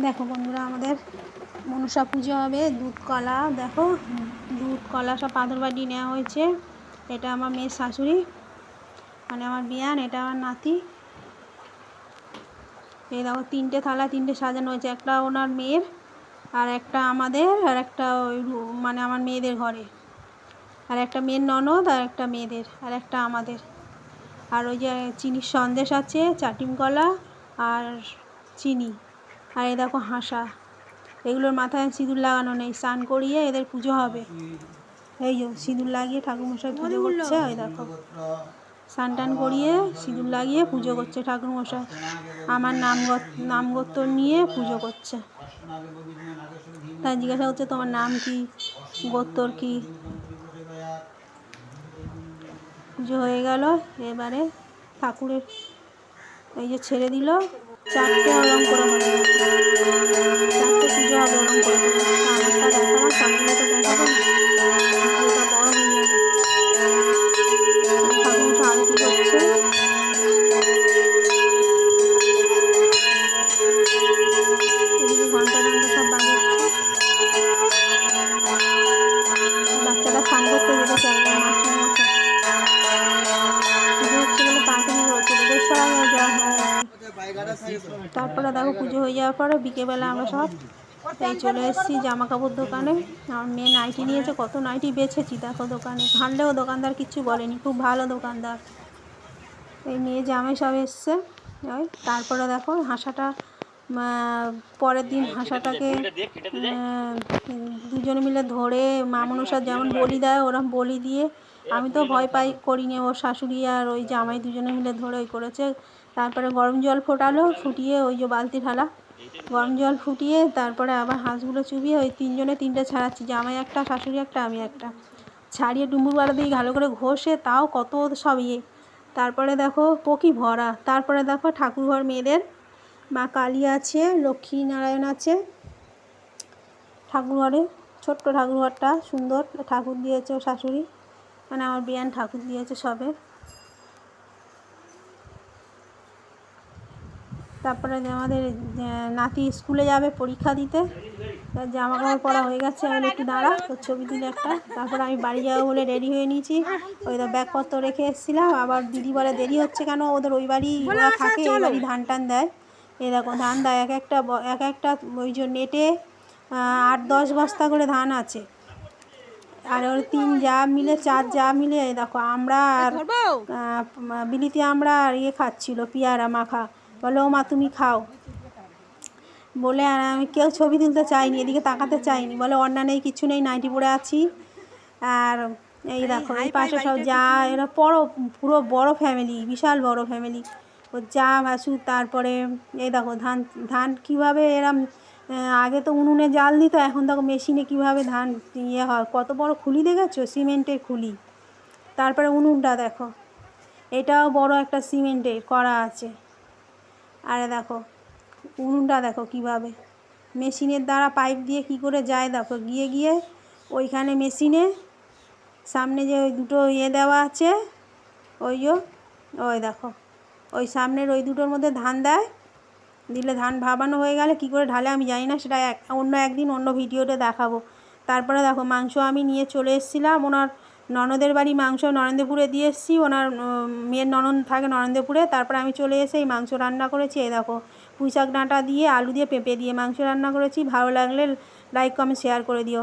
দেখো বন্ধুরা, আমাদের মনসা পুজো হবে। দুধ কলা দেখো, দুধ কলা সব পাথর বাটি নেওয়া হয়েছে। এটা আমার মেয়ের শাশুড়ি, মানে আমার বিয়ান, এটা আমার নাতি। এই দেখো তিনটে থালা, তিনটে সাজানো হয়েছে, একটা ওনার মেয়ের, আর একটা আমাদের, আর একটা ওই মানে আমার মেয়েদের ঘরে, আর একটা মেয়ের ননদ, আর একটা মেয়েদের, আর একটা আমাদের। আর ওই যে চিনির সন্দেশ আছে, চাটিম কলা আর চিনি। আর এই দেখো হাঁসা, এগুলোর মাথায় সিঁদুর লাগানো নেই, স্নান করিয়ে এদের পুজো হবে। এই যে সিঁদুর লাগিয়ে ঠাকুরমশাই পুজো করছে। ওই দেখো স্নান টান করিয়ে সিঁদুর লাগিয়ে পুজো করছে ঠাকুরমশাই। আমার নামগোত্র নিয়ে পুজো করছে। তাই জিজ্ঞাসা করছে তোমার নাম কি, গোত্তর কি। পুজো হয়ে গেল, এবারে ঠাকুরের এই যে ছেড়ে দিল, চারটে ওরম করে হবে, চারটে পুজো হবে ওরম করে। আমারটা দেখাবো, সবগুলো তো দেখাবো না, পুজোটা বড় হয়ে যাবে। ঠাকুরমশাই আরতি করছে। এদিকে ঘন্টা টন্টা সব বাজাচ্ছে। বাচ্চারা স্নান করতে যেতে চায় না, মাস্টার মশাই পুজো হচ্ছে বলে তাড়াতাড়ি হচ্ছে, বেশটার আগে যাওয়া হয় আর কি। তারপরে দেখো পুজো হয়ে যাওয়ার পরে বিকেলবেলা আমরা সব এই চলে এসেছি জামা কাপড় দোকানে। আমার মেয়ে নাইটি নিয়েছে, কত নাইটি বেছেছি দেখো দোকানে, ঘানলেও দোকানদার কিচ্ছু বলেনি, খুব ভালো দোকানদার। এই মেয়ে জামাই সব এসছে। ওই তারপরে দেখো হাঁসাটা, পরের দিন হাঁসাটাকে দুজনে মিলে ধরে মা মনসার যেমন বলি দেয় ওরম বলি দিয়ে, আমি তো ভয় পাই করিনি, ওর শাশুড়ি আর ওই জামাই দুজনে মিলে ধরে ওই করেছে। তারপরে গরম জল ফোটালো, ফুটিয়ে ওই যে বালতি ঢালা গরম জল ফুটিয়ে তারপরে আবার হাঁসগুলো চুবিয়ে ওই তিনজনে তিনটে ছাড়াচ্ছি, জামাই একটা, শাশুড়ি একটা, আমি একটা, ছাড়িয়ে ডুমুরওয়ালা দিয়ে ভালো করে ঘষে, তাও কত সব ইয়ে। তারপরে দেখো পকি ভরা। তারপরে দেখো ঠাকুরঘর মেয়েদের, মা কালী আছে, লক্ষ্মী নারায়ণ আছে ঠাকুরঘরে। ছোট্ট ঠাকুরঘরটা সুন্দর ঠাকুর দিয়েছে ও শাশুড়ি, মানে আমার বিয়ান ঠাকুর দিয়েছে সবে। তারপরে আমাদের নাতি স্কুলে যাবে পরীক্ষা দিতে, জামা কাপড় পরা হয়ে গেছে। আমি একটু দাঁড়া, তোর ছবি তুলে একটা। তারপরে আমি বাড়ি যাবো বলে রেডি হয়ে নিয়েছি। ওই তো ব্যাগপত্র রেখে এসেছিলাম, আবার দিদি বলে দেরি হচ্ছে কেন, ওদের ওই বাড়ি ওরা থাকে, এই বাড়ি ধান টান দেয়। এই দেখো ধান দেয় এক একটা ওই যে নেটে 8-10 বস্তা করে ধান আছে। আর ওর 3 যা মিলে 4 যা মিলে এই দেখো আমরা আর বিলিতি আমরা আর ইয়ে খাচ্ছিল পেয়ারা মাখা। বলে ও মা তুমি খাও বলে, আর আমি কেউ ছবি তুলতে চাইনি, এদিকে তাকাতে চাইনি, বলে অন্যা নেই কিছু নেই, নাইটি পরে আছি। আর এই দেখো এই পাশে সব যা, এরা পুরো বড় ফ্যামিলি, বিশাল বড় ফ্যামিলি। ও যা ভাসুর। তারপরে এই দেখো ধান কীভাবে এরম, আগে তো উনুনে জাল দিত, এখন দেখো মেশিনে কীভাবে ধান ইয়ে হয়, কত বড় খুলি দেখেছো, সিমেন্টের খুলি। তারপরে উনুনটা দেখো, এটাও বড় একটা সিমেন্টের করা আছে। আরে দেখো উনুনটা দেখো কীভাবে মেশিনের দ্বারা পাইপ দিয়ে কি করে যায়, দেখো গিয়ে গিয়ে ওইখানে মেশিনে সামনে যে ওই দুটো ইয়ে দেওয়া আছে, ওই দেখো ওই সামনের ওই দুটোর মধ্যে ধান দেয়, দিলে ধান ভাবানো হয়ে গেলে কী করে ঢালে আমি জানি না, সেটা অন্য একদিন অন্য ভিডিওতে দেখাবো। তারপরে দেখো মাংস আমি নিয়ে চলে এসেছিলাম ওনার ননদের বাড়ি, মাংস নরেন্দ্রপুরে দিয়ে এসেছি, ওনার মেয়ের ননদ থাকে নরেন্দ্রপুরে। তারপরে আমি চলে এসে এই মাংস রান্না করেছি। এই দেখো পুঁইশাক ডাঁটা দিয়ে, আলু দিয়ে, পেঁপে দিয়ে মাংস রান্না করেছি। ভালো লাগলে লাইক কমেন্ট শেয়ার করে দিও।